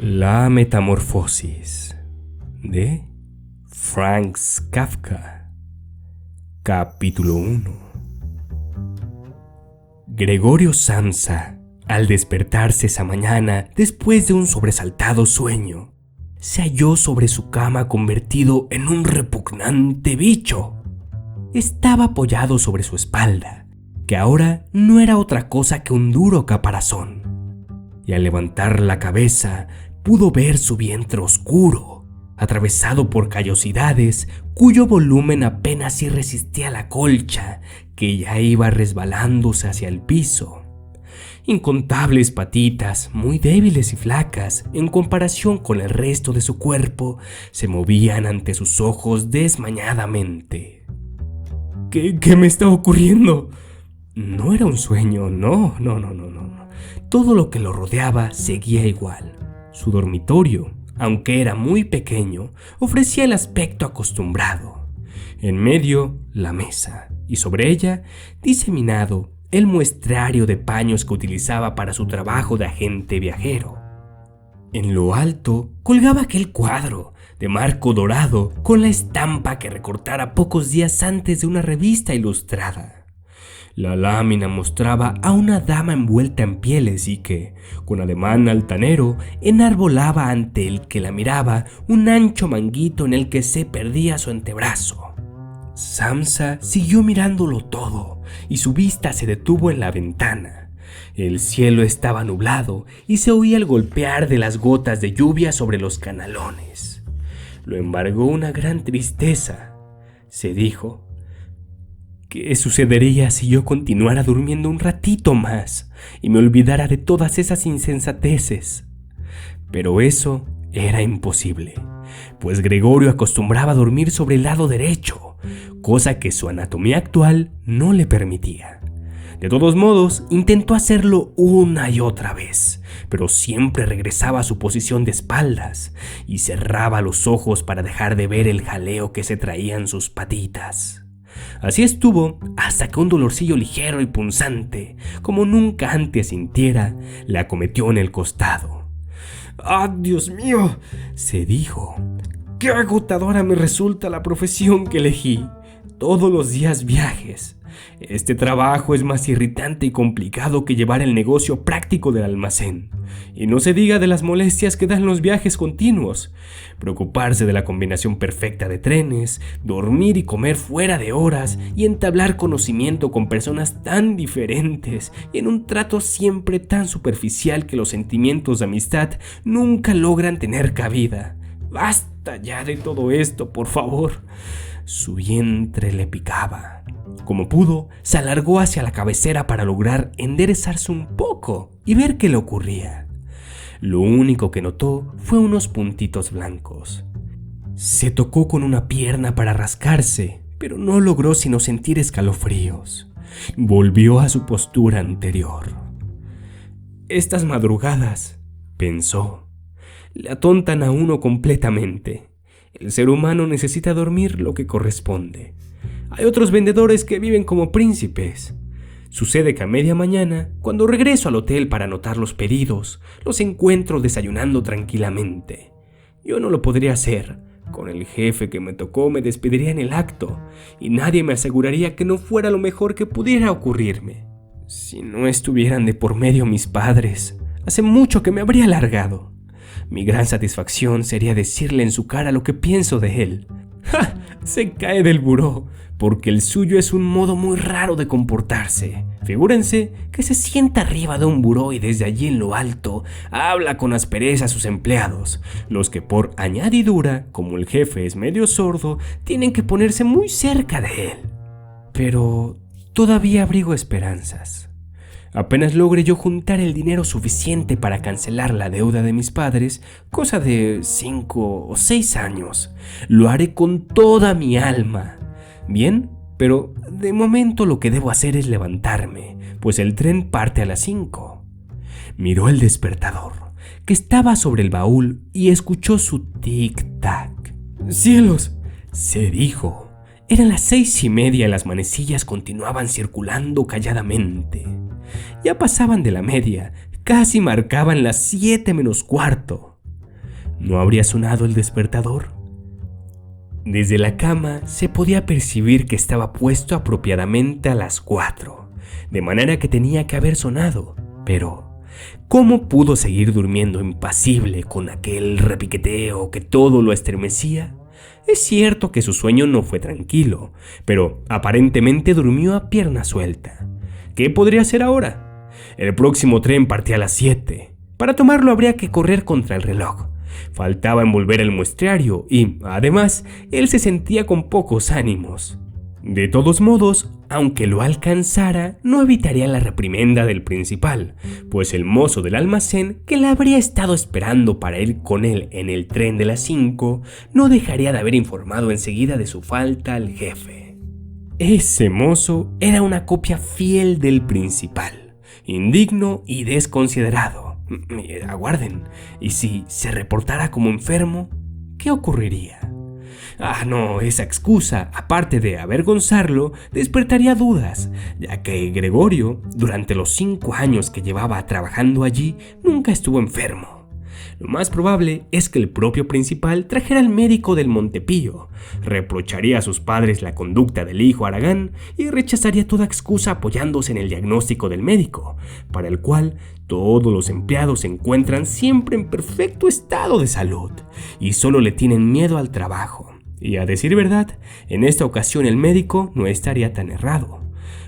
La metamorfosis de Franz Kafka. Capítulo 1. Gregorio Samsa, al despertarse esa mañana después de un sobresaltado sueño, se halló sobre su cama convertido en un repugnante bicho. Estaba apoyado sobre su espalda, que ahora no era otra cosa que un duro caparazón, y al levantar la cabeza pudo ver su vientre oscuro, atravesado por callosidades cuyo volumen apenas si resistía la colcha que ya iba resbalándose hacia el piso. Incontables patitas, muy débiles y flacas en comparación con el resto de su cuerpo, se movían ante sus ojos desmañadamente. ¿Qué me está ocurriendo? No era un sueño, no. Todo lo que lo rodeaba seguía igual. Su dormitorio, aunque era muy pequeño, ofrecía el aspecto acostumbrado. En medio, la mesa, y sobre ella, diseminado, el muestrario de paños que utilizaba para su trabajo de agente viajero. En lo alto colgaba aquel cuadro de marco dorado con la estampa que recortara pocos días antes de una revista ilustrada. La lámina mostraba a una dama envuelta en pieles y que, con ademán altanero, enarbolaba ante el que la miraba un ancho manguito en el que se perdía su antebrazo. Samsa siguió mirándolo todo y su vista se detuvo en la ventana. El cielo estaba nublado y se oía el golpear de las gotas de lluvia sobre los canalones. Lo embargó una gran tristeza. Se dijo: ¿qué sucedería si yo continuara durmiendo un ratito más y me olvidara de todas esas insensateces? Pero eso era imposible, pues Gregorio acostumbraba a dormir sobre el lado derecho, cosa que su anatomía actual no le permitía. De todos modos, intentó hacerlo una y otra vez, pero siempre regresaba a su posición de espaldas y cerraba los ojos para dejar de ver el jaleo que se traían sus patitas. Así estuvo hasta que un dolorcillo ligero y punzante, como nunca antes sintiera, le acometió en el costado. ¡Ah, Dios mío!, se dijo. ¡Qué agotadora me resulta la profesión que elegí! Todos los días viajes. Este trabajo es más irritante y complicado que llevar el negocio práctico del almacén. Y no se diga de las molestias que dan los viajes continuos. Preocuparse de la combinación perfecta de trenes, dormir y comer fuera de horas y entablar conocimiento con personas tan diferentes y en un trato siempre tan superficial que los sentimientos de amistad nunca logran tener cabida. ¡Basta ya de todo esto, por favor! Su vientre le picaba. Como pudo, se alargó hacia la cabecera para lograr enderezarse un poco y ver qué le ocurría. Lo único que notó fue unos puntitos blancos. Se tocó con una pierna para rascarse, pero no logró sino sentir escalofríos. Volvió a su postura anterior. Estas madrugadas, pensó, le atontan a uno completamente. El ser humano necesita dormir lo que corresponde. Hay otros vendedores que viven como príncipes. Sucede que a media mañana, cuando regreso al hotel para anotar los pedidos, los encuentro desayunando tranquilamente. Yo no lo podría hacer. Con el jefe que me tocó me despediría en el acto, y nadie me aseguraría que no fuera lo mejor que pudiera ocurrirme. Si no estuvieran de por medio mis padres, hace mucho que me habría largado. Mi gran satisfacción sería decirle en su cara lo que pienso de él. ¡Ja! Se cae del buró, porque el suyo es un modo muy raro de comportarse. Figúrense que se sienta arriba de un buró y desde allí en lo alto habla con aspereza a sus empleados, los que por añadidura, como el jefe es medio sordo, tienen que ponerse muy cerca de él. Pero todavía abrigo esperanzas. Apenas logre yo juntar el dinero suficiente para cancelar la deuda de mis padres, cosa de 5 o 6 años, lo haré con toda mi alma. Bien, pero de momento lo que debo hacer es levantarme, pues el tren parte a las 5. Miró el despertador, que estaba sobre el baúl, y escuchó su tic-tac. ¡Cielos!, se dijo. Eran las 6:30 y las manecillas continuaban circulando calladamente. Ya pasaban de la media, casi marcaban las 7 menos cuarto. ¿No habría sonado el despertador? Desde la cama se podía percibir que estaba puesto apropiadamente a las 4, de manera que tenía que haber sonado, pero ¿cómo pudo seguir durmiendo impasible con aquel repiqueteo que todo lo estremecía? Es cierto que su sueño no fue tranquilo, pero aparentemente durmió a pierna suelta. ¿Qué podría hacer ahora? El próximo tren partía a las 7. Para tomarlo habría que correr contra el reloj. Faltaba envolver el muestrario y, además, él se sentía con pocos ánimos. De todos modos, aunque lo alcanzara, no evitaría la reprimenda del principal, pues el mozo del almacén, que la habría estado esperando para ir con él en el tren de las 5, no dejaría de haber informado enseguida de su falta al jefe. Ese mozo era una copia fiel del principal, indigno y desconsiderado. Aguarden, ¿y si se reportara como enfermo? ¿Qué ocurriría? No, esa excusa, aparte de avergonzarlo, despertaría dudas, ya que Gregorio, durante los 5 años que llevaba trabajando allí, nunca estuvo enfermo. Lo más probable es que el propio principal trajera al médico del Montepío, reprocharía a sus padres la conducta del hijo Aragán y rechazaría toda excusa apoyándose en el diagnóstico del médico, para el cual todos los empleados se encuentran siempre en perfecto estado de salud y solo le tienen miedo al trabajo. Y a decir verdad, en esta ocasión el médico no estaría tan errado.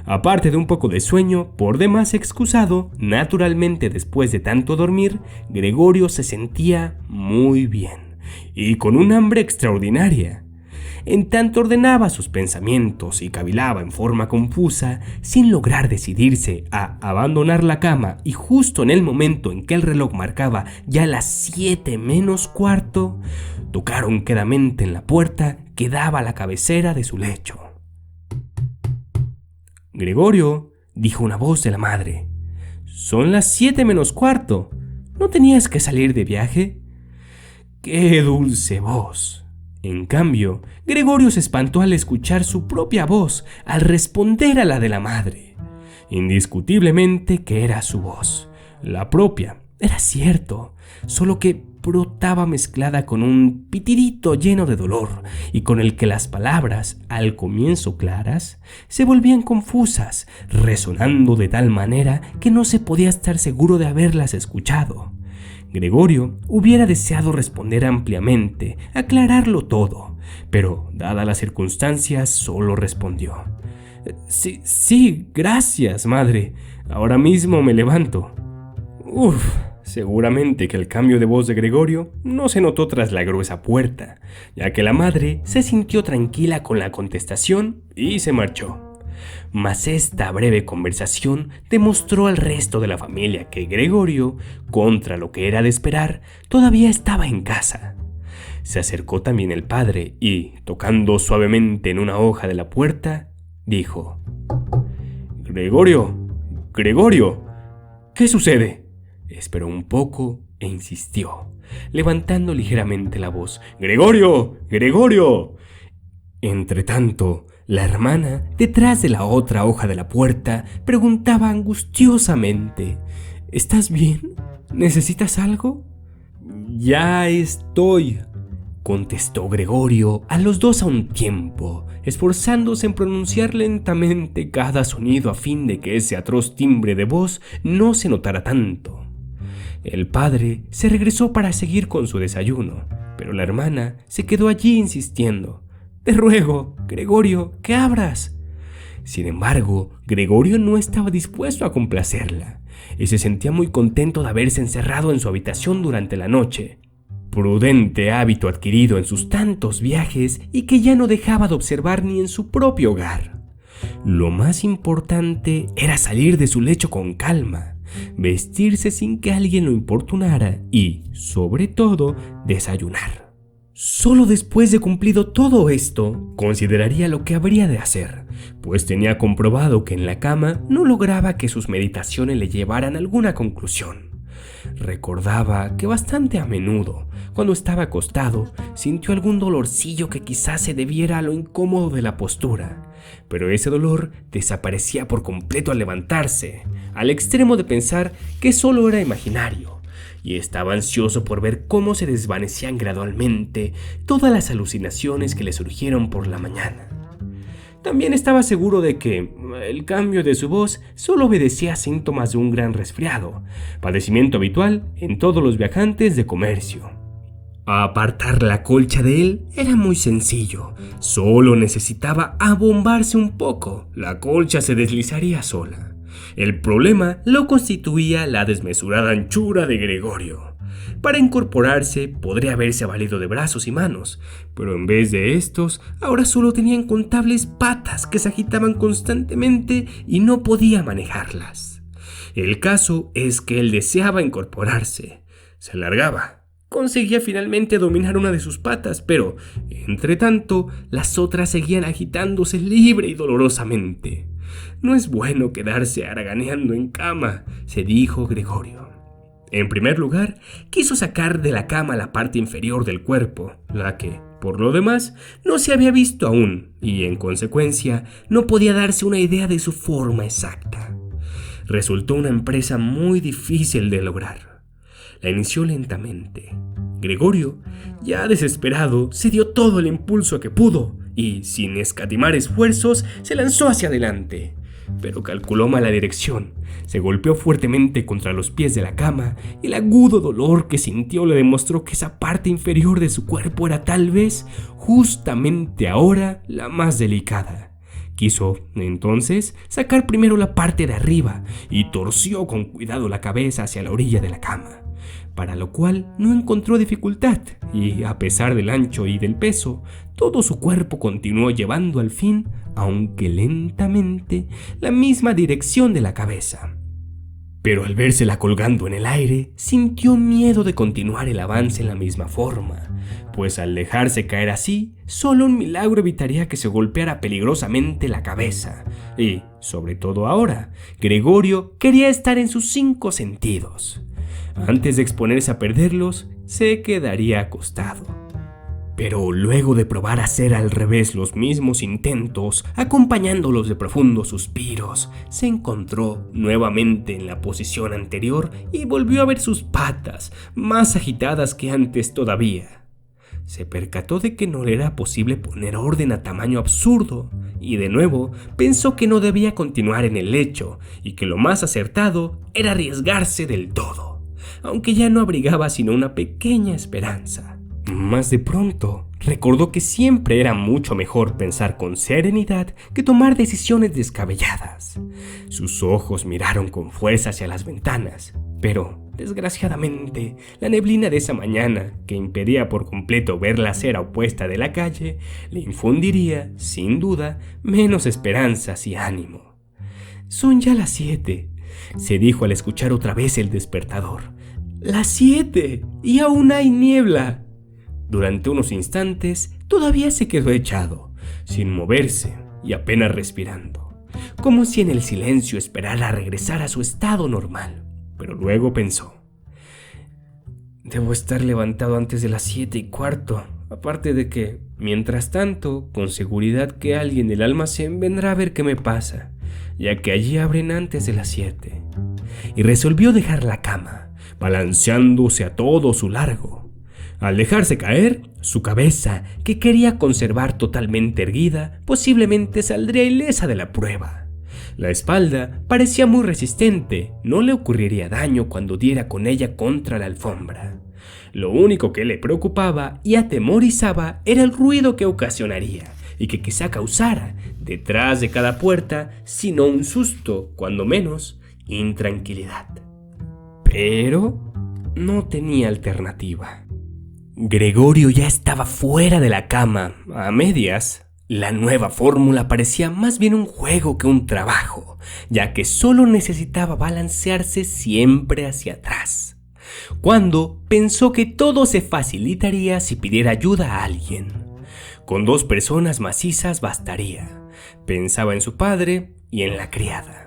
Aparte de un poco de sueño, por demás excusado, naturalmente después de tanto dormir, Gregorio se sentía muy bien y con un hambre extraordinaria. En tanto ordenaba sus pensamientos y cavilaba en forma confusa, sin lograr decidirse a abandonar la cama, y justo en el momento en que el reloj marcaba ya las 7 menos cuarto, tocaron quedamente en la puerta que daba a la cabecera de su lecho. «Gregorio», dijo una voz de la madre, «son las 7 menos cuarto. ¿No tenías que salir de viaje?» ¡Qué dulce voz! En cambio, Gregorio se espantó al escuchar su propia voz, al responder a la de la madre. Indiscutiblemente que era su voz, la propia, era cierto, solo que brotaba mezclada con un pitidito lleno de dolor y con el que las palabras, al comienzo claras, se volvían confusas, resonando de tal manera que no se podía estar seguro de haberlas escuchado. Gregorio hubiera deseado responder ampliamente, aclararlo todo, pero dadas las circunstancias solo respondió: Sí, gracias, madre. Ahora mismo me levanto. Seguramente que el cambio de voz de Gregorio no se notó tras la gruesa puerta, ya que la madre se sintió tranquila con la contestación y se marchó. Mas esta breve conversación demostró al resto de la familia que Gregorio, contra lo que era de esperar, todavía estaba en casa. Se acercó también el padre y, tocando suavemente en una hoja de la puerta, dijo: Gregorio, ¿qué sucede? Esperó un poco e insistió, levantando ligeramente la voz: ¡Gregorio! Entretanto, la hermana, detrás de la otra hoja de la puerta, preguntaba angustiosamente: ¿Estás bien? ¿Necesitas algo? Ya estoy, contestó Gregorio a los dos a un tiempo, esforzándose en pronunciar lentamente cada sonido a fin de que ese atroz timbre de voz no se notara tanto. El padre se regresó para seguir con su desayuno, pero la hermana se quedó allí insistiendo: «Te ruego, Gregorio, que abras». Sin embargo, Gregorio no estaba dispuesto a complacerla y se sentía muy contento de haberse encerrado en su habitación durante la noche, prudente hábito adquirido en sus tantos viajes y que ya no dejaba de observar ni en su propio hogar. Lo más importante era salir de su lecho con calma, vestirse sin que alguien lo importunara y, sobre todo, desayunar. Solo después de cumplido todo esto, consideraría lo que habría de hacer, pues tenía comprobado que en la cama no lograba que sus meditaciones le llevaran a alguna conclusión. Recordaba que bastante a menudo, cuando estaba acostado, sintió algún dolorcillo que quizás se debiera a lo incómodo de la postura, pero ese dolor desaparecía por completo al levantarse, al extremo de pensar que solo era imaginario, y estaba ansioso por ver cómo se desvanecían gradualmente todas las alucinaciones que le surgieron por la mañana. También estaba seguro de que el cambio de su voz solo obedecía a síntomas de un gran resfriado, padecimiento habitual en todos los viajantes de comercio. Apartar la colcha de él era muy sencillo, solo necesitaba abombarse un poco, la colcha se deslizaría sola. El problema lo constituía la desmesurada anchura de Gregorio. Para incorporarse podría haberse valido de brazos y manos, pero en vez de estos, ahora solo tenía incontables patas que se agitaban constantemente y no podía manejarlas. El caso es que él deseaba incorporarse. Se alargaba. Conseguía finalmente dominar una de sus patas, pero, entre tanto, las otras seguían agitándose libre y dolorosamente. No es bueno quedarse haraganeando en cama, se dijo Gregorio. En primer lugar, quiso sacar de la cama la parte inferior del cuerpo, la que, por lo demás, no se había visto aún, y en consecuencia no podía darse una idea de su forma exacta. Resultó una empresa muy difícil de lograr. La inició lentamente. Gregorio, ya desesperado, se dio todo el impulso que pudo y, sin escatimar esfuerzos, se lanzó hacia adelante. Pero calculó mal la dirección, se golpeó fuertemente contra los pies de la cama y el agudo dolor que sintió le demostró que esa parte inferior de su cuerpo era tal vez, justamente ahora, la más delicada. Quiso, entonces, sacar primero la parte de arriba y torció con cuidado la cabeza hacia la orilla de la cama, para lo cual no encontró dificultad y, a pesar del ancho y del peso, todo su cuerpo continuó llevando al fin, aunque lentamente, la misma dirección de la cabeza. Pero al vérsela colgando en el aire, sintió miedo de continuar el avance en la misma forma, pues al dejarse caer así, solo un milagro evitaría que se golpeara peligrosamente la cabeza. Y, sobre todo ahora, Gregorio quería estar en sus 5 sentidos. Antes de exponerse a perderlos, se quedaría acostado. Pero luego de probar hacer al revés los mismos intentos, acompañándolos de profundos suspiros, se encontró nuevamente en la posición anterior y volvió a ver sus patas, más agitadas que antes todavía. Se percató de que no le era posible poner orden a tamaño absurdo, y de nuevo pensó que no debía continuar en el lecho, y que lo más acertado era arriesgarse del todo, aunque ya no abrigaba sino una pequeña esperanza. Mas de pronto recordó que siempre era mucho mejor pensar con serenidad que tomar decisiones descabelladas. Sus ojos miraron con fuerza hacia las ventanas, pero, desgraciadamente, la neblina de esa mañana, que impedía por completo ver la acera opuesta de la calle, le infundiría, sin duda, menos esperanzas y ánimo. «Son ya las 7», se dijo al escuchar otra vez el despertador. «Las 7, y aún hay niebla». Durante unos instantes todavía se quedó echado, sin moverse y apenas respirando, como si en el silencio esperara regresar a su estado normal. Pero luego pensó: «Debo estar levantado antes de las 7:15, aparte de que, mientras tanto, con seguridad que alguien del almacén vendrá a ver qué me pasa, ya que allí abren antes de las 7». Y resolvió dejar la cama, balanceándose a todo su largo. Al dejarse caer, su cabeza, que quería conservar totalmente erguida, posiblemente saldría ilesa de la prueba. La espalda parecía muy resistente, no le ocurriría daño cuando diera con ella contra la alfombra. Lo único que le preocupaba y atemorizaba era el ruido que ocasionaría y que quizá causara detrás de cada puerta, sino un susto, cuando menos, intranquilidad. Pero no tenía alternativa. Gregorio ya estaba fuera de la cama, a medias. La nueva fórmula parecía más bien un juego que un trabajo, ya que solo necesitaba balancearse siempre hacia atrás. Cuando pensó que todo se facilitaría si pidiera ayuda a alguien. Con 2 personas macizas bastaría. Pensaba en su padre y en la criada.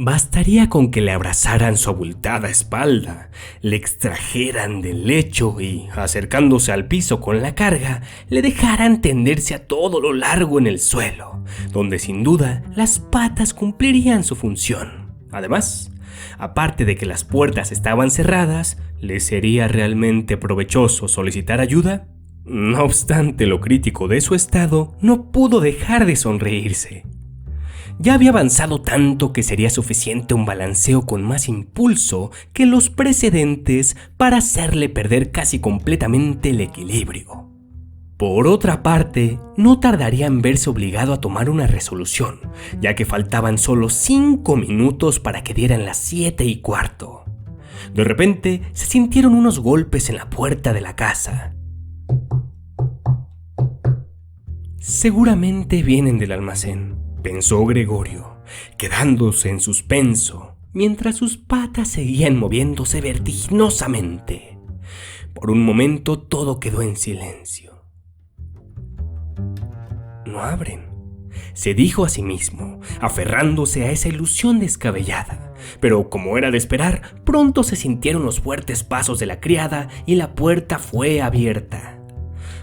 Bastaría con que le abrazaran su abultada espalda, le extrajeran del lecho y, acercándose al piso con la carga, le dejaran tenderse a todo lo largo en el suelo, donde sin duda las patas cumplirían su función. Además, Aparte de que las puertas estaban cerradas, ¿les sería realmente provechoso solicitar ayuda? No obstante lo crítico de su estado, no pudo dejar de sonreírse. Ya había avanzado tanto que sería suficiente un balanceo con más impulso que los precedentes para hacerle perder casi completamente el equilibrio. Por otra parte, no tardaría en verse obligado a tomar una resolución, ya que faltaban solo 5 minutos para que dieran las 7:15. De repente, se sintieron unos golpes en la puerta de la casa. Seguramente vienen del almacén, pensó Gregorio, quedándose en suspenso, mientras sus patas seguían moviéndose vertiginosamente. Por un momento todo quedó en silencio. No abren, se dijo a sí mismo, aferrándose a esa ilusión descabellada. Pero como era de esperar, pronto se sintieron los fuertes pasos de la criada y la puerta fue abierta.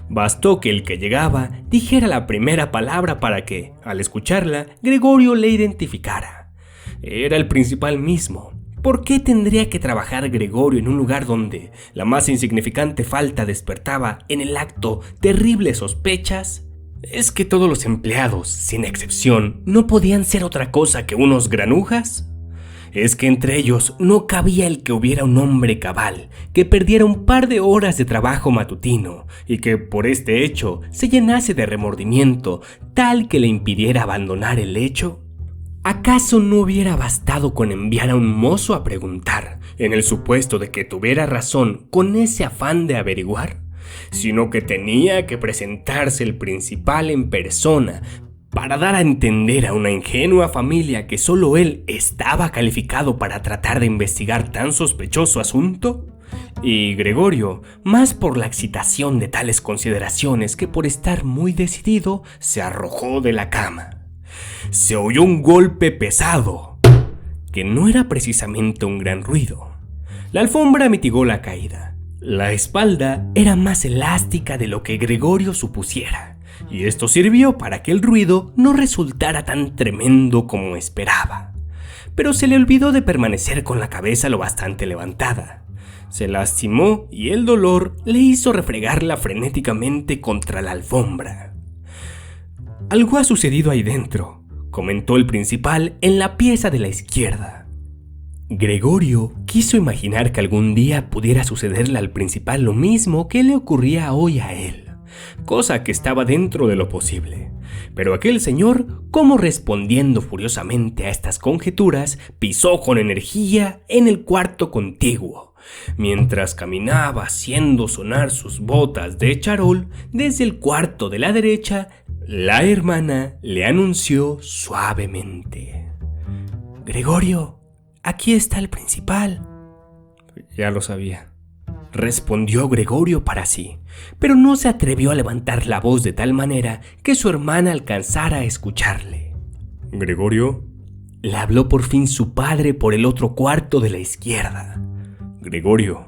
Bastó que el que llegaba dijera la primera palabra para que, al escucharla, Gregorio le identificara. Era el principal mismo. ¿Por qué tendría que trabajar Gregorio en un lugar donde la más insignificante falta despertaba en el acto terribles sospechas? ¿Es que todos los empleados, sin excepción, no podían ser otra cosa que unos granujas? ¿Es que entre ellos no cabía el que hubiera un hombre cabal, que perdiera un par de horas de trabajo matutino y que por este hecho se llenase de remordimiento tal que le impidiera abandonar el lecho? ¿Acaso no hubiera bastado con enviar a un mozo a preguntar, en el supuesto de que tuviera razón con ese afán de averiguar? Sino que tenía que presentarse el principal en persona para dar a entender a una ingenua familia que solo él estaba calificado para tratar de investigar tan sospechoso asunto. Y Gregorio, más por la excitación de tales consideraciones que por estar muy decidido, se arrojó de la cama. Se oyó un golpe pesado, que no era precisamente un gran ruido. La alfombra mitigó la caída. La espalda era más elástica de lo que Gregorio supusiera, y esto sirvió para que el ruido no resultara tan tremendo como esperaba. Pero se le olvidó de permanecer con la cabeza lo bastante levantada. Se lastimó y el dolor le hizo refregarla frenéticamente contra la alfombra. «Algo ha sucedido ahí dentro», comentó el principal en la pieza de la izquierda. Gregorio quiso imaginar que algún día pudiera sucederle al principal lo mismo que le ocurría hoy a él, cosa que estaba dentro de lo posible. Pero aquel señor, como respondiendo furiosamente a estas conjeturas, pisó con energía en el cuarto contiguo. Mientras caminaba haciendo sonar sus botas de charol, desde el cuarto de la derecha, la hermana le anunció suavemente: «Gregorio, aquí está el principal». «Ya lo sabía», respondió Gregorio para sí, pero no se atrevió a levantar la voz de tal manera que su hermana alcanzara a escucharle. «Gregorio», le habló por fin su padre por el otro cuarto de la izquierda. «Gregorio,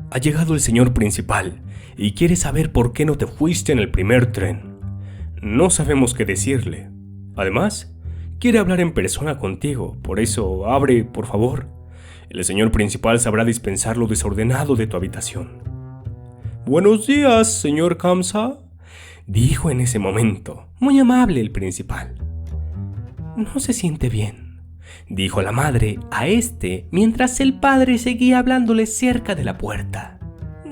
ha llegado el señor principal y quiere saber por qué no te fuiste en el primer tren. No sabemos qué decirle. Además, quiere hablar en persona contigo, por eso abre, por favor. El señor principal sabrá dispensar lo desordenado de tu habitación». «Buenos días, señor Kamsa», dijo en ese momento, muy amable el principal. «No se siente bien», dijo la madre a este mientras el padre seguía hablándole cerca de la puerta.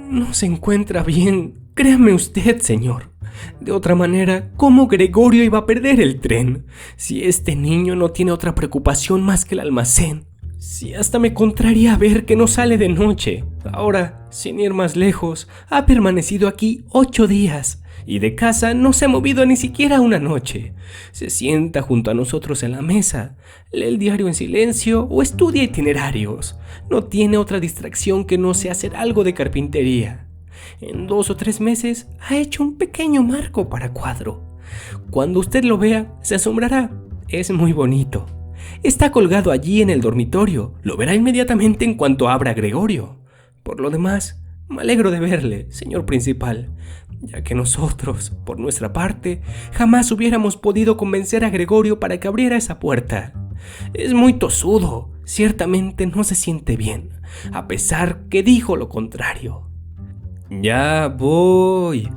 «No se encuentra bien, créame usted, señor. De otra manera, ¿cómo Gregorio iba a perder el tren? Si este niño no tiene otra preocupación más que el almacén. Si hasta me contraría ver que no sale de noche. Ahora, sin ir más lejos, ha permanecido aquí 8 días y de casa no se ha movido ni siquiera una noche. Se sienta junto a nosotros en la mesa, lee el diario en silencio o estudia itinerarios. No tiene otra distracción que no sea hacer algo de carpintería. En 2 o 3 meses ha hecho un pequeño marco para cuadro. Cuando usted lo vea, se asombrará. Es muy bonito. Está colgado allí en el dormitorio. Lo verá inmediatamente en cuanto abra Gregorio. Por lo demás, me alegro de verle, señor principal, ya que nosotros, por nuestra parte, jamás hubiéramos podido convencer a Gregorio para que abriera esa puerta. Es muy tosudo, ciertamente no se siente bien, a pesar que dijo lo contrario. Ya voy,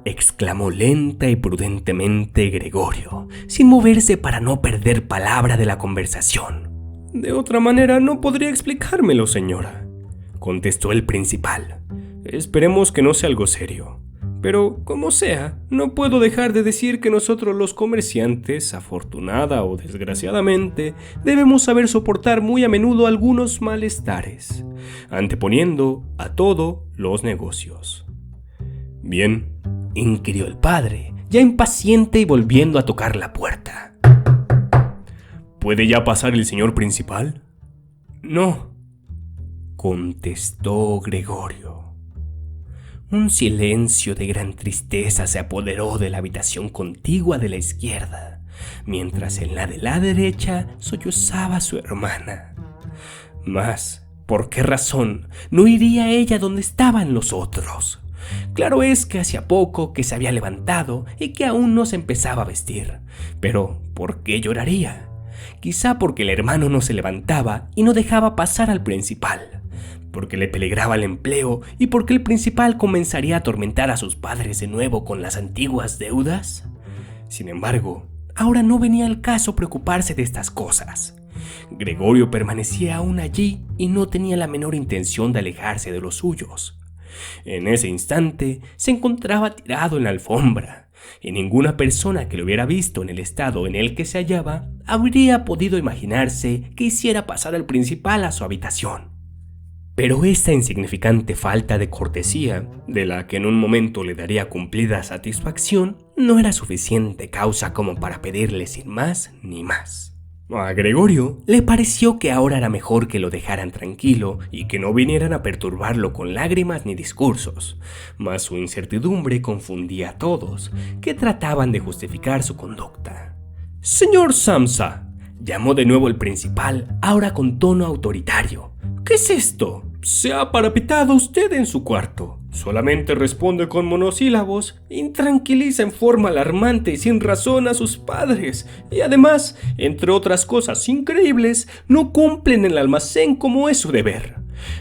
exclamó lenta y prudentemente Gregorio, sin moverse para no perder palabra de la conversación. De otra manera no podría explicármelo, señora, contestó el principal. Esperemos que no sea algo serio. Pero, como sea, no puedo dejar de decir que nosotros los comerciantes, afortunada o desgraciadamente, debemos saber soportar muy a menudo algunos malestares, anteponiendo a todo los negocios. Bien, inquirió el padre, ya impaciente y volviendo a tocar la puerta. ¿Puede ya pasar el señor principal? No, contestó Gregorio. Un silencio de gran tristeza se apoderó de la habitación contigua de la izquierda, mientras en la de la derecha sollozaba su hermana. Mas, ¿por qué razón no iría ella donde estaban los otros? Claro es que hacía poco que se había levantado y que aún no se empezaba a vestir, pero ¿por qué lloraría? Quizá porque el hermano no se levantaba y no dejaba pasar al principal, porque le peligraba el empleo y porque el principal comenzaría a atormentar a sus padres de nuevo con las antiguas deudas. Sin embargo, ahora no venía al caso preocuparse de estas cosas. Gregorio permanecía aún allí y no tenía la menor intención de alejarse de los suyos. En ese instante se encontraba tirado en la alfombra, y ninguna persona que lo hubiera visto en el estado en el que se hallaba habría podido imaginarse que hiciera pasar al principal a su habitación. Pero esta insignificante falta de cortesía, de la que en un momento le daría cumplida satisfacción, no era suficiente causa como para pedirle sin más ni más. A Gregorio le pareció que ahora era mejor que lo dejaran tranquilo y que no vinieran a perturbarlo con lágrimas ni discursos, mas su incertidumbre confundía a todos, que trataban de justificar su conducta. «Señor Samsa», llamó de nuevo el principal, ahora con tono autoritario. «¿Qué es esto? Se ha parapetado usted en su cuarto. Solamente responde con monosílabos, intranquiliza en forma alarmante y sin razón a sus padres, y además, entre otras cosas increíbles, no cumple en el almacén como es su deber.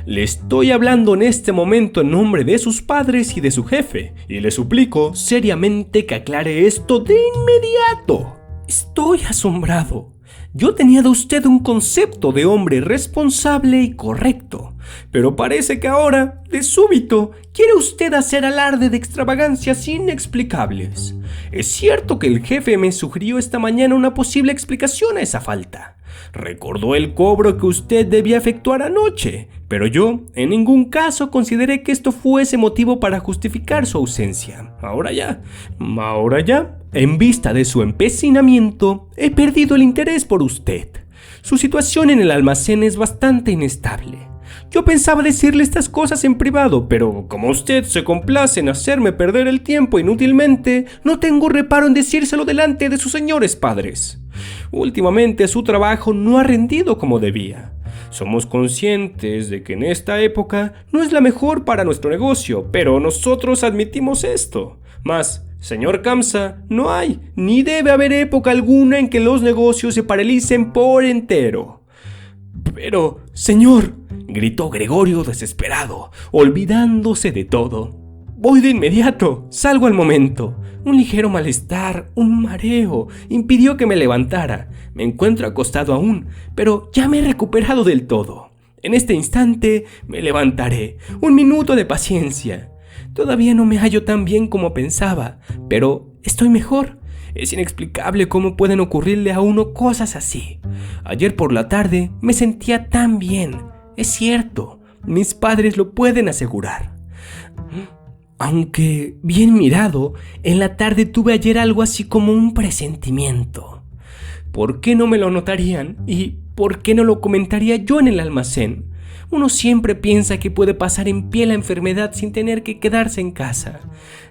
Le estoy hablando en este momento en nombre de sus padres y de su jefe, y le suplico seriamente que aclare esto de inmediato. Estoy asombrado. Yo tenía de usted un concepto de hombre responsable y correcto, pero parece que ahora, de súbito, quiere usted hacer alarde de extravagancias inexplicables. Es cierto que el jefe me sugirió esta mañana una posible explicación a esa falta. Recordó el cobro que usted debía efectuar anoche, pero yo en ningún caso consideré que esto fuese motivo para justificar su ausencia. Ahora ya, en vista de su empecinamiento, he perdido el interés por usted. Su situación en el almacén es bastante inestable. Yo pensaba decirle estas cosas en privado, pero como usted se complace en hacerme perder el tiempo inútilmente, no tengo reparo en decírselo delante de sus señores padres. Últimamente su trabajo no ha rendido como debía. Somos conscientes de que en esta época no es la mejor para nuestro negocio, pero nosotros admitimos esto. Mas, señor Kamsa, no hay ni debe haber época alguna en que los negocios se paralicen por entero. Pero, señor, gritó Gregorio desesperado, olvidándose de todo. Voy de inmediato, salgo al momento. Un ligero malestar, un mareo, impidió que me levantara. Me encuentro acostado aún, pero ya me he recuperado del todo. En este instante me levantaré. Un minuto de paciencia. Todavía no me hallo tan bien como pensaba, pero estoy mejor. Es inexplicable cómo pueden ocurrirle a uno cosas así. Ayer por la tarde me sentía tan bien. Es cierto, mis padres lo pueden asegurar. Aunque, bien mirado, en la tarde tuve ayer algo así como un presentimiento. ¿Por qué no me lo notarían? ¿Y por qué no lo comentaría yo en el almacén? Uno siempre piensa que puede pasar en pie la enfermedad sin tener que quedarse en casa.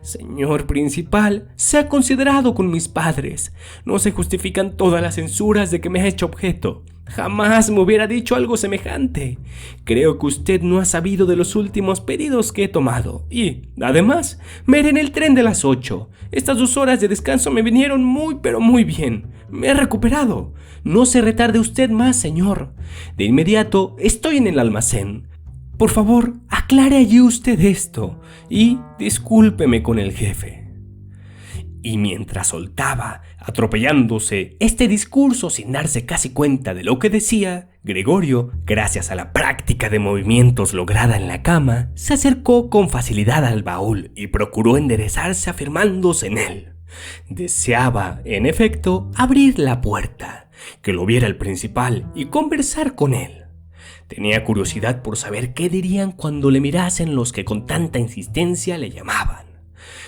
Señor principal, sea considerado con mis padres. No se justifican todas las censuras de que me ha hecho objeto. Jamás me hubiera dicho algo semejante. Creo que usted no ha sabido de los últimos pedidos que he tomado. Y, además, me iré en el tren de las 8. Estas 2 horas de descanso me vinieron muy pero muy bien. Me he recuperado. No se retarde usted más, señor. De inmediato estoy en el almacén. Por favor, aclare allí usted esto. Y discúlpeme con el jefe. Y mientras soltaba, atropellándose, este discurso sin darse casi cuenta de lo que decía, Gregorio, gracias a la práctica de movimientos lograda en la cama, se acercó con facilidad al baúl y procuró enderezarse afirmándose en él. Deseaba, en efecto, abrir la puerta, que lo viera el principal y conversar con él. Tenía curiosidad por saber qué dirían cuando le mirasen los que con tanta insistencia le llamaban.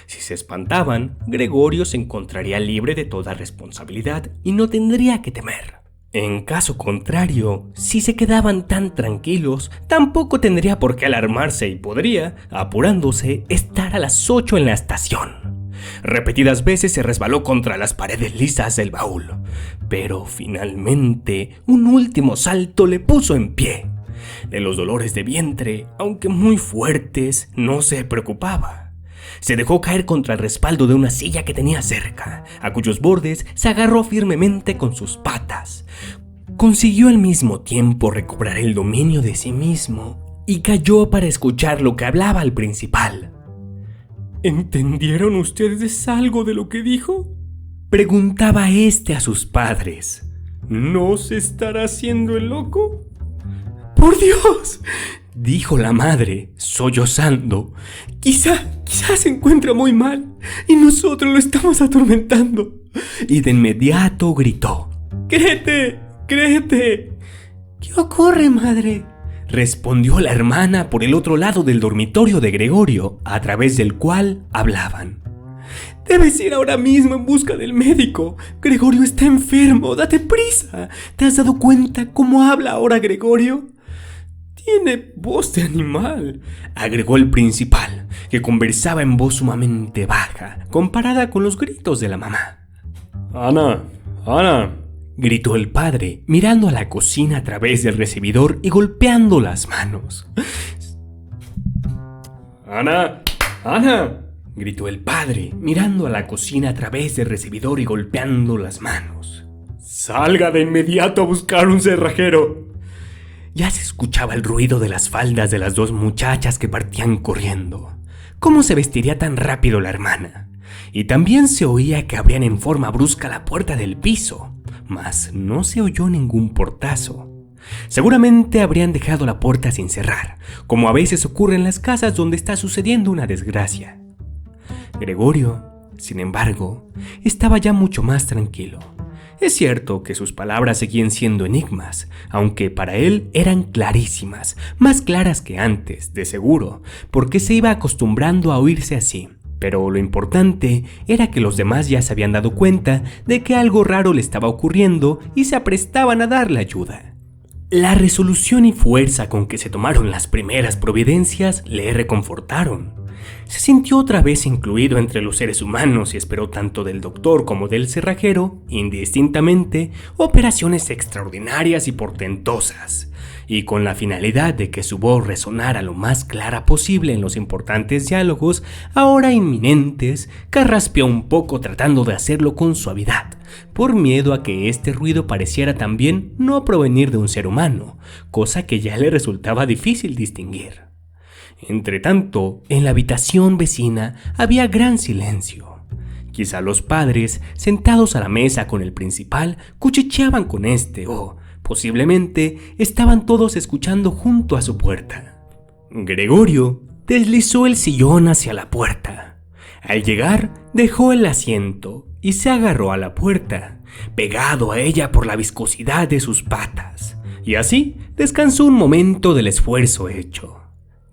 Si se espantaban, Gregorio se encontraría libre de toda responsabilidad y no tendría que temer. En caso contrario, si se quedaban tan tranquilos, tampoco tendría por qué alarmarse y podría, apurándose, estar a las 8 en la estación. Repetidas veces se resbaló contra las paredes lisas del baúl, pero finalmente un último salto le puso en pie. De los dolores de vientre, aunque muy fuertes, no se preocupaba. Se dejó caer contra el respaldo de una silla que tenía cerca, a cuyos bordes se agarró firmemente con sus patas. Consiguió al mismo tiempo recobrar el dominio de sí mismo y calló para escuchar lo que hablaba el principal. ¿Entendieron ustedes algo de lo que dijo?, preguntaba este a sus padres. ¿No se estará haciendo el loco? ¡Por Dios!, dijo la madre, sollozando. Quizá se encuentra muy mal y nosotros lo estamos atormentando. Y de inmediato gritó: ¡Créete! ¡Créete! ¿Qué ocurre, madre?, respondió la hermana por el otro lado del dormitorio de Gregorio, a través del cual hablaban. Debes ir ahora mismo en busca del médico. Gregorio está enfermo, date prisa. ¿Te has dado cuenta cómo habla ahora Gregorio? Tiene voz de animal, agregó el principal, que conversaba en voz sumamente baja, comparada con los gritos de la mamá. Ana, gritó el padre, mirando a la cocina a través del recibidor y golpeando las manos. Ana, gritó el padre, mirando a la cocina a través del recibidor y golpeando las manos. Salga de inmediato a buscar un cerrajero. Ya se escuchaba el ruido de las faldas de las 2 muchachas que partían corriendo. ¿Cómo se vestiría tan rápido la hermana? Y también se oía que abrían en forma brusca la puerta del piso, mas no se oyó ningún portazo. Seguramente habrían dejado la puerta sin cerrar, como a veces ocurre en las casas donde está sucediendo una desgracia. Gregorio, sin embargo, estaba ya mucho más tranquilo. Es cierto que sus palabras seguían siendo enigmas, aunque para él eran clarísimas, más claras que antes, de seguro, porque se iba acostumbrando a oírse así. Pero lo importante era que los demás ya se habían dado cuenta de que algo raro le estaba ocurriendo y se aprestaban a darle ayuda. La resolución y fuerza con que se tomaron las primeras providencias le reconfortaron. Se sintió otra vez incluido entre los seres humanos y esperó tanto del doctor como del cerrajero, indistintamente, operaciones extraordinarias y portentosas, y con la finalidad de que su voz resonara lo más clara posible en los importantes diálogos, ahora inminentes, carraspeó un poco tratando de hacerlo con suavidad, por miedo a que este ruido pareciera también no provenir de un ser humano, cosa que ya le resultaba difícil distinguir. Entretanto, en la habitación vecina había gran silencio. Quizá los padres, sentados a la mesa con el principal, cuchicheaban con este o, posiblemente, estaban todos escuchando junto a su puerta. Gregorio deslizó el sillón hacia la puerta. Al llegar, dejó el asiento y se agarró a la puerta, pegado a ella por la viscosidad de sus patas, y así descansó un momento del esfuerzo hecho.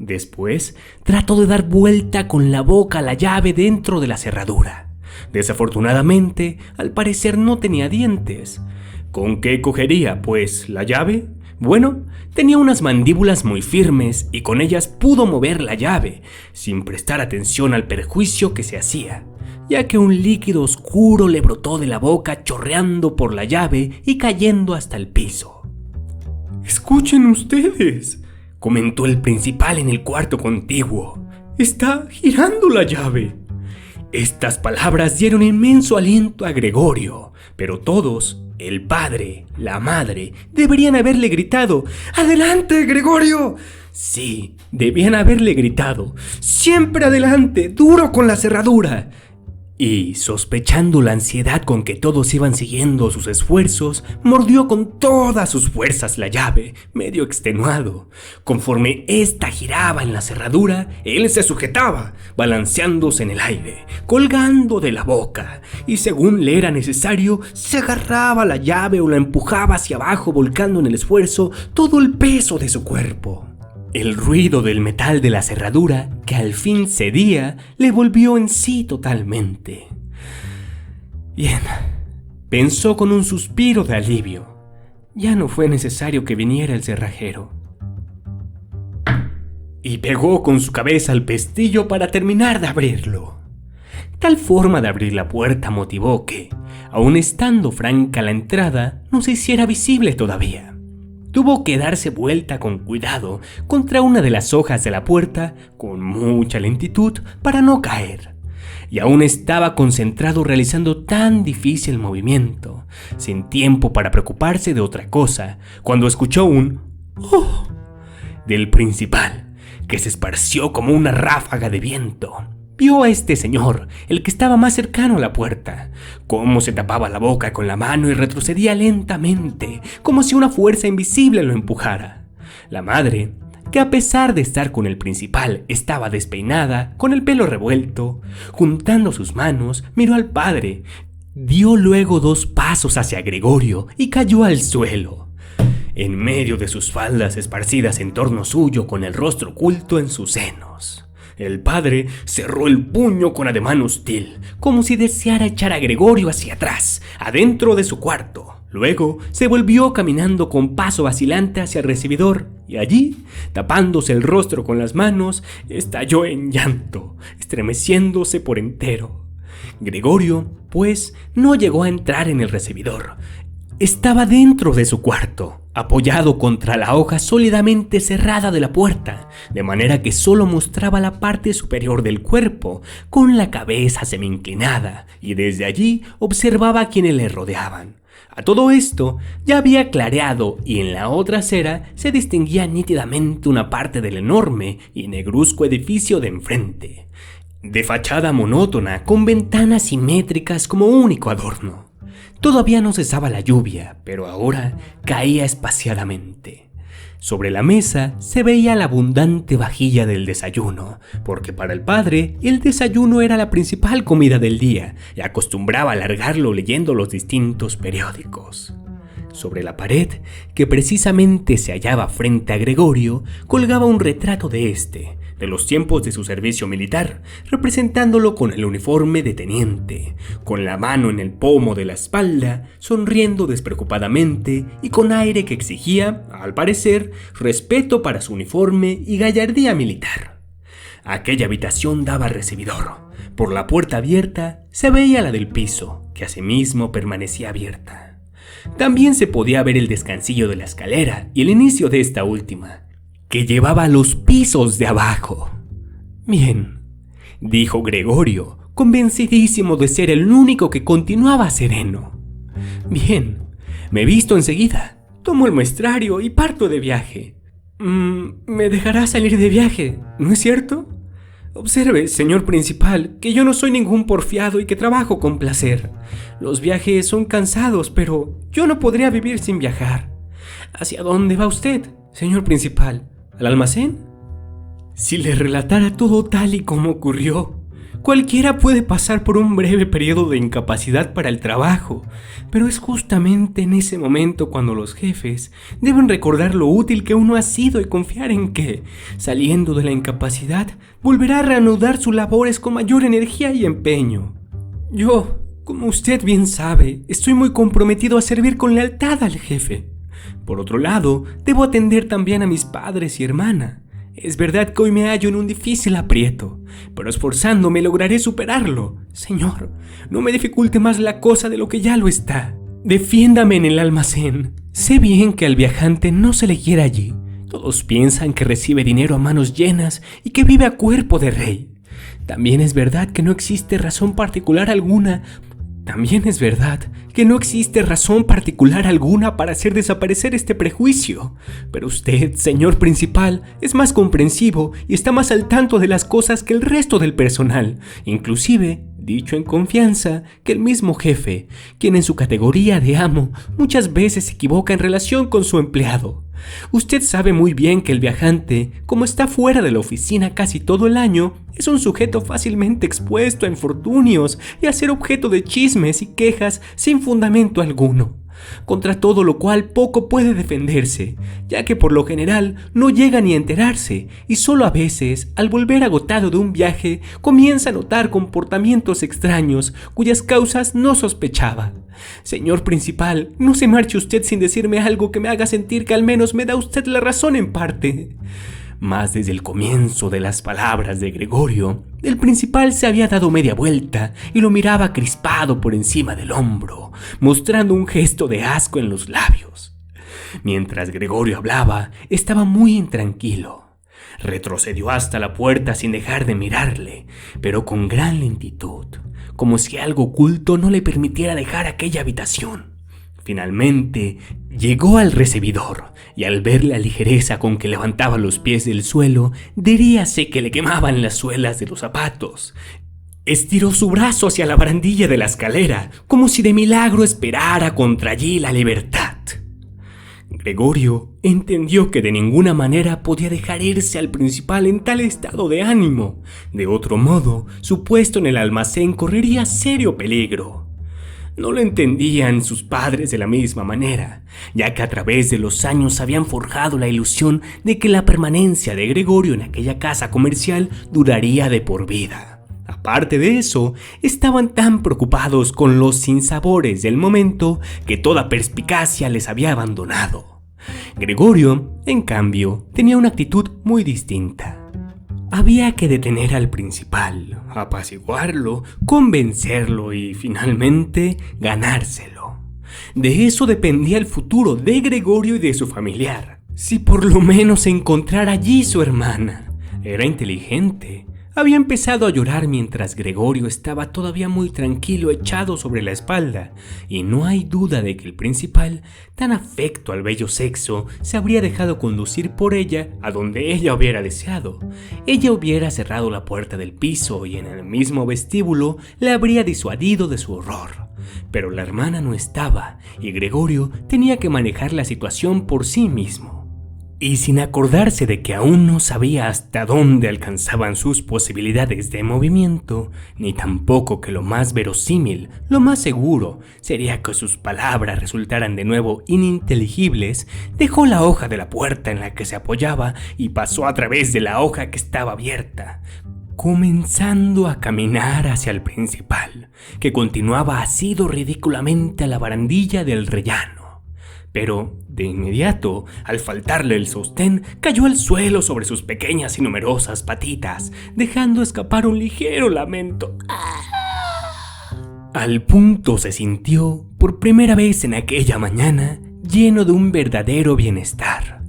Después, trató de dar vuelta con la boca a la llave dentro de la cerradura. Desafortunadamente, al parecer no tenía dientes. ¿Con qué cogería, pues, la llave? Bueno, tenía unas mandíbulas muy firmes y con ellas pudo mover la llave, sin prestar atención al perjuicio que se hacía, ya que un líquido oscuro le brotó de la boca chorreando por la llave y cayendo hasta el piso. «Escuchen ustedes», comentó el principal en el cuarto contiguo. «Está girando la llave». Estas palabras dieron inmenso aliento a Gregorio, pero todos, el padre, la madre, deberían haberle gritado: «¡Adelante, Gregorio!». Sí, debían haberle gritado: «¡Siempre adelante, duro con la cerradura!». Y, sospechando la ansiedad con que todos iban siguiendo sus esfuerzos, mordió con todas sus fuerzas la llave, medio extenuado. Conforme ésta giraba en la cerradura, él se sujetaba, balanceándose en el aire, colgando de la boca, y según le era necesario, se agarraba la llave o la empujaba hacia abajo, volcando en el esfuerzo todo el peso de su cuerpo. El ruido del metal de la cerradura, que al fin cedía, le volvió en sí totalmente. Bien, pensó con un suspiro de alivio. Ya no fue necesario que viniera el cerrajero. Y pegó con su cabeza al pestillo para terminar de abrirlo. Tal forma de abrir la puerta motivó que, aun estando franca la entrada, no se hiciera visible todavía. Tuvo que darse vuelta con cuidado contra una de las hojas de la puerta con mucha lentitud para no caer. Y aún estaba concentrado realizando tan difícil movimiento, sin tiempo para preocuparse de otra cosa, cuando escuchó un «¡Oh!» del principal, que se esparció como una ráfaga de viento. Vio a este señor, el que estaba más cercano a la puerta, cómo se tapaba la boca con la mano y retrocedía lentamente, como si una fuerza invisible lo empujara. La madre, que a pesar de estar con el principal estaba despeinada, con el pelo revuelto, juntando sus manos, miró al padre, dio luego 2 pasos hacia Gregorio y cayó al suelo, en medio de sus faldas esparcidas en torno suyo, con el rostro oculto en sus senos. El padre cerró el puño con ademán hostil, como si deseara echar a Gregorio hacia atrás, adentro de su cuarto. Luego se volvió caminando con paso vacilante hacia el recibidor, y allí, tapándose el rostro con las manos, estalló en llanto, estremeciéndose por entero. Gregorio, pues, no llegó a entrar en el recibidor. Estaba dentro de su cuarto, apoyado contra la hoja sólidamente cerrada de la puerta, de manera que solo mostraba la parte superior del cuerpo, con la cabeza semi-inclinada, y desde allí observaba a quienes le rodeaban. A todo esto ya había clareado, y en la otra acera se distinguía nítidamente una parte del enorme y negruzco edificio de enfrente, de fachada monótona, con ventanas simétricas como único adorno. Todavía no cesaba la lluvia, pero ahora caía espaciadamente. Sobre la mesa se veía la abundante vajilla del desayuno, porque para el padre el desayuno era la principal comida del día y acostumbraba a alargarlo leyendo los distintos periódicos. Sobre la pared, que precisamente se hallaba frente a Gregorio, colgaba un retrato de los tiempos de su servicio militar, representándolo con el uniforme de teniente, con la mano en el pomo de la espalda, sonriendo despreocupadamente y con aire que exigía, al parecer, respeto para su uniforme y gallardía militar. Aquella habitación daba al recibidor. Por la puerta abierta se veía la del piso, que asimismo permanecía abierta. También se podía ver el descansillo de la escalera y el inicio de esta última, que llevaba a los pisos de abajo. «Bien», dijo Gregorio, convencidísimo de ser el único que continuaba sereno. «Bien, me visto enseguida, tomo el muestrario y parto de viaje». «Me dejará salir de viaje, ¿no es cierto? Observe, señor principal, que yo no soy ningún porfiado y que trabajo con placer. Los viajes son cansados, pero yo no podría vivir sin viajar. ¿Hacia dónde va usted, señor principal? ¿Al almacén?» Si le relatara todo tal y como ocurrió, cualquiera puede pasar por un breve periodo de incapacidad para el trabajo, pero es justamente en ese momento cuando los jefes deben recordar lo útil que uno ha sido y confiar en que, saliendo de la incapacidad, volverá a reanudar sus labores con mayor energía y empeño. Yo, como usted bien sabe, estoy muy comprometido a servir con lealtad al jefe. Por otro lado, debo atender también a mis padres y hermana. Es verdad que hoy me hallo en un difícil aprieto, pero esforzándome lograré superarlo. Señor, no me dificulte más la cosa de lo que ya lo está. Defiéndame en el almacén. Sé bien que al viajante no se le quiere allí. Todos piensan que recibe dinero a manos llenas y que vive a cuerpo de rey. También es verdad que no existe razón particular alguna para hacer desaparecer este prejuicio. Pero usted, señor principal, es más comprensivo y está más al tanto de las cosas que el resto del personal, inclusive, dicho en confianza, que el mismo jefe, quien en su categoría de amo muchas veces se equivoca en relación con su empleado. Usted sabe muy bien que el viajante, como está fuera de la oficina casi todo el año, es un sujeto fácilmente expuesto a infortunios y a ser objeto de chismes y quejas sin fundamento alguno, contra todo lo cual poco puede defenderse, ya que por lo general no llega ni a enterarse y solo a veces, al volver agotado de un viaje, comienza a notar comportamientos extraños cuyas causas no sospechaba. Señor principal, no se marche usted sin decirme algo que me haga sentir que al menos me da usted la razón en parte. Mas desde el comienzo de las palabras de Gregorio, el principal se había dado media vuelta y lo miraba crispado por encima del hombro, mostrando un gesto de asco en los labios. Mientras Gregorio hablaba, estaba muy intranquilo. Retrocedió hasta la puerta sin dejar de mirarle, pero con gran lentitud, como si algo oculto no le permitiera dejar aquella habitación. Finalmente, llegó al recibidor y al ver la ligereza con que levantaba los pies del suelo, diríase que le quemaban las suelas de los zapatos. Estiró su brazo hacia la barandilla de la escalera, como si de milagro esperara contra allí la libertad. Gregorio entendió que de ninguna manera podía dejar irse al principal en tal estado de ánimo. De otro modo, su puesto en el almacén correría serio peligro. No lo entendían sus padres de la misma manera, ya que a través de los años habían forjado la ilusión de que la permanencia de Gregorio en aquella casa comercial duraría de por vida. Aparte de eso, estaban tan preocupados con los sinsabores del momento que toda perspicacia les había abandonado. Gregorio, en cambio, tenía una actitud muy distinta. Había que detener al principal, apaciguarlo, convencerlo y, finalmente, ganárselo. De eso dependía el futuro de Gregorio y de su familiar. Si por lo menos encontrara allí su hermana. Era inteligente. Había empezado a llorar mientras Gregorio estaba todavía muy tranquilo echado sobre la espalda, y no hay duda de que el principal, tan afecto al bello sexo, se habría dejado conducir por ella a donde ella hubiera deseado. Ella hubiera cerrado la puerta del piso y en el mismo vestíbulo le habría disuadido de su horror. Pero la hermana no estaba, y Gregorio tenía que manejar la situación por sí mismo. Y sin acordarse de que aún no sabía hasta dónde alcanzaban sus posibilidades de movimiento, ni tampoco que lo más verosímil, lo más seguro, sería que sus palabras resultaran de nuevo ininteligibles, dejó la hoja de la puerta en la que se apoyaba y pasó a través de la hoja que estaba abierta, comenzando a caminar hacia el principal, que continuaba asido ridículamente a la barandilla del rellano. Pero, de inmediato, al faltarle el sostén, cayó al suelo sobre sus pequeñas y numerosas patitas, dejando escapar un ligero lamento. Al punto se sintió, por primera vez en aquella mañana, lleno de un verdadero bienestar.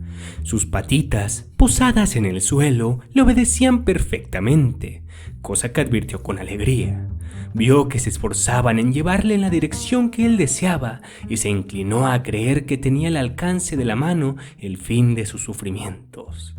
Sus patitas, posadas en el suelo, le obedecían perfectamente, cosa que advirtió con alegría. Vio que se esforzaban en llevarle en la dirección que él deseaba y se inclinó a creer que tenía al alcance de la mano el fin de sus sufrimientos.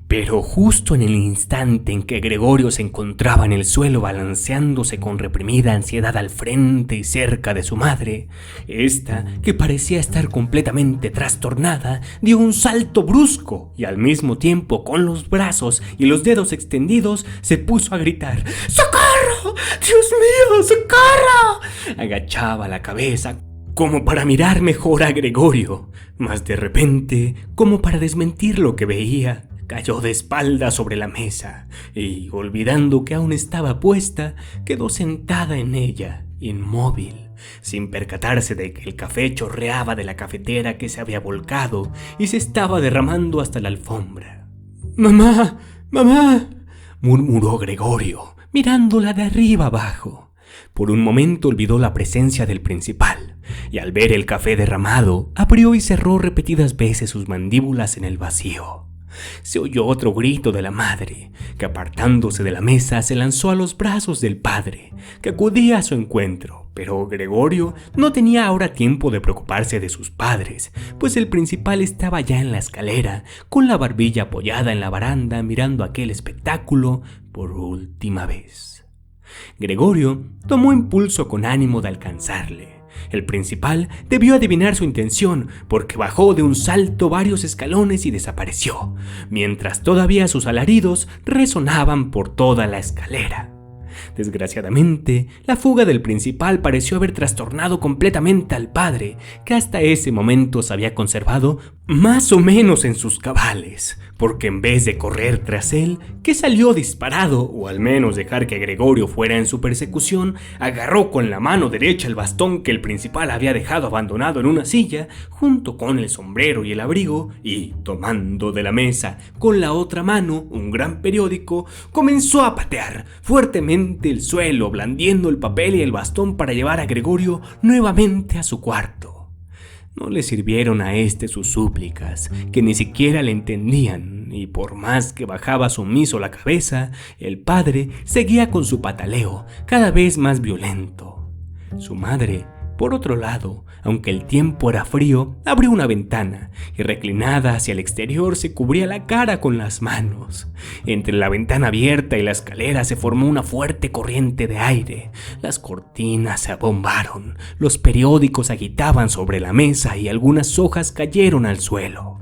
Pero justo en el instante en que Gregorio se encontraba en el suelo balanceándose con reprimida ansiedad al frente y cerca de su madre, esta, que parecía estar completamente trastornada, dio un salto brusco y al mismo tiempo con los brazos y los dedos extendidos se puso a gritar: ¡Socorro! ¡Dios mío! ¡Socorro! Agachaba la cabeza como para mirar mejor a Gregorio, mas de repente, como para desmentir lo que veía, cayó de espaldas sobre la mesa y, olvidando que aún estaba puesta, quedó sentada en ella, inmóvil, sin percatarse de que el café chorreaba de la cafetera que se había volcado y se estaba derramando hasta la alfombra. «¡Mamá! ¡Mamá!», murmuró Gregorio, mirándola de arriba abajo. Por un momento olvidó la presencia del principal, y al ver el café derramado, abrió y cerró repetidas veces sus mandíbulas en el vacío. Se oyó otro grito de la madre, que apartándose de la mesa se lanzó a los brazos del padre, que acudía a su encuentro, pero Gregorio no tenía ahora tiempo de preocuparse de sus padres, pues el principal estaba ya en la escalera, con la barbilla apoyada en la baranda mirando aquel espectáculo por última vez. Gregorio tomó impulso con ánimo de alcanzarle. El principal debió adivinar su intención porque bajó de un salto varios escalones y desapareció, mientras todavía sus alaridos resonaban por toda la escalera. Desgraciadamente, la fuga del principal pareció haber trastornado completamente al padre, que hasta ese momento se había conservado más o menos en sus cabales, porque en vez de correr tras él, que salió disparado, o al menos dejar que Gregorio fuera en su persecución, agarró con la mano derecha el bastón que el principal había dejado abandonado en una silla, junto con el sombrero y el abrigo, y, tomando de la mesa con la otra mano un gran periódico, comenzó a patear fuertemente el suelo, blandiendo el papel y el bastón para llevar a Gregorio nuevamente a su cuarto. No le sirvieron a sus súplicas, que ni siquiera le entendían, y por más que bajaba sumiso la cabeza, el padre seguía con su pataleo, cada vez más violento. Su madre, por otro lado, aunque el tiempo era frío, abrió una ventana y reclinada hacia el exterior se cubría la cara con las manos. Entre la ventana abierta y la escalera se formó una fuerte corriente de aire. Las cortinas se abombaron, los periódicos agitaban sobre la mesa y algunas hojas cayeron al suelo.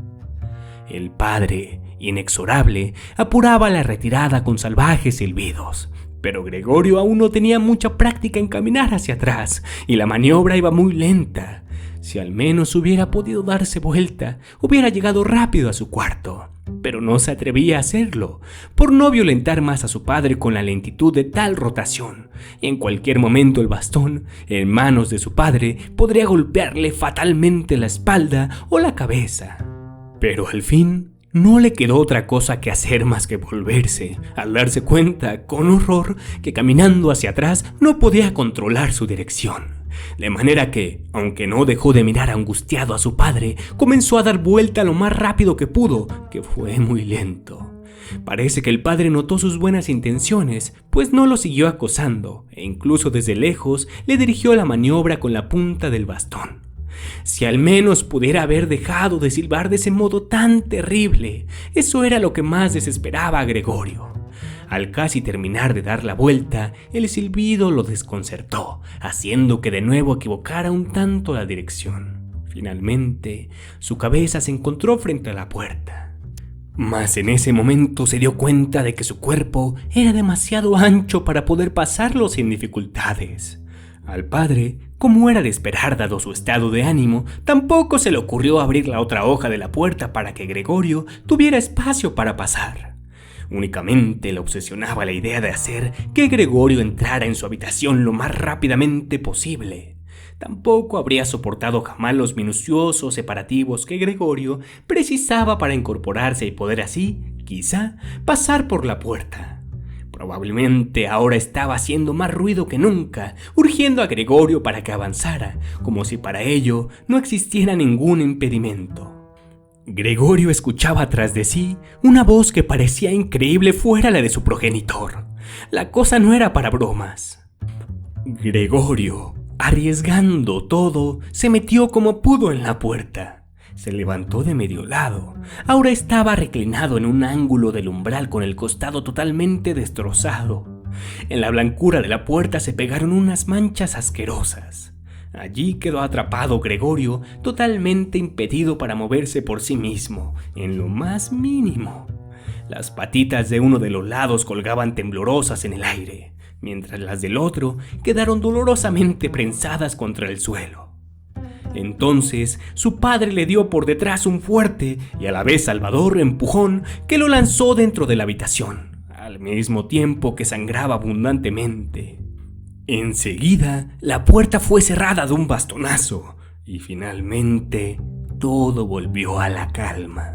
El padre, inexorable, apuraba la retirada con salvajes silbidos. Pero Gregorio aún no tenía mucha práctica en caminar hacia atrás y la maniobra iba muy lenta. Si al menos hubiera podido darse vuelta, hubiera llegado rápido a su cuarto. Pero no se atrevía a hacerlo, por no violentar más a su padre con la lentitud de tal rotación. Y en cualquier momento el bastón, en manos de su padre, podría golpearle fatalmente la espalda o la cabeza. Pero al fin no le quedó otra cosa que hacer más que volverse, al darse cuenta, con horror, que caminando hacia atrás no podía controlar su dirección. De manera que, aunque no dejó de mirar angustiado a su padre, comenzó a dar vuelta lo más rápido que pudo, que fue muy lento. Parece que el padre notó sus buenas intenciones, pues no lo siguió acosando, e incluso desde lejos le dirigió la maniobra con la punta del bastón. Si al menos pudiera haber dejado de silbar de ese modo tan terrible, eso era lo que más desesperaba a Gregorio. Al casi terminar de dar la vuelta, el silbido lo desconcertó, haciendo que de nuevo equivocara un tanto la dirección. Finalmente, su cabeza se encontró frente a la puerta. Mas en ese momento se dio cuenta de que su cuerpo era demasiado ancho para poder pasarlo sin dificultades. Al padre, como era de esperar dado su estado de ánimo, tampoco se le ocurrió abrir la otra hoja de la puerta para que Gregorio tuviera espacio para pasar. Únicamente le obsesionaba la idea de hacer que Gregorio entrara en su habitación lo más rápidamente posible. Tampoco habría soportado jamás los minuciosos separativos que Gregorio precisaba para incorporarse y poder así, quizá, pasar por la puerta. Probablemente ahora estaba haciendo más ruido que nunca, urgiendo a Gregorio para que avanzara, como si para ello no existiera ningún impedimento. Gregorio escuchaba tras de sí una voz que parecía increíble fuera la de su progenitor. La cosa no era para bromas. Gregorio, arriesgando todo, se metió como pudo en la puerta. Se levantó de medio lado. Ahora estaba reclinado en un ángulo del umbral con el costado totalmente destrozado. En la blancura de la puerta se pegaron unas manchas asquerosas. Allí quedó atrapado Gregorio, totalmente impedido para moverse por sí mismo, en lo más mínimo. Las patitas de uno de los lados colgaban temblorosas en el aire, mientras las del otro quedaron dolorosamente prensadas contra el suelo. Entonces su padre le dio por detrás un fuerte y a la vez salvador empujón que lo lanzó dentro de la habitación, al mismo tiempo que sangraba abundantemente. Enseguida la puerta fue cerrada de un bastonazo y finalmente todo volvió a la calma.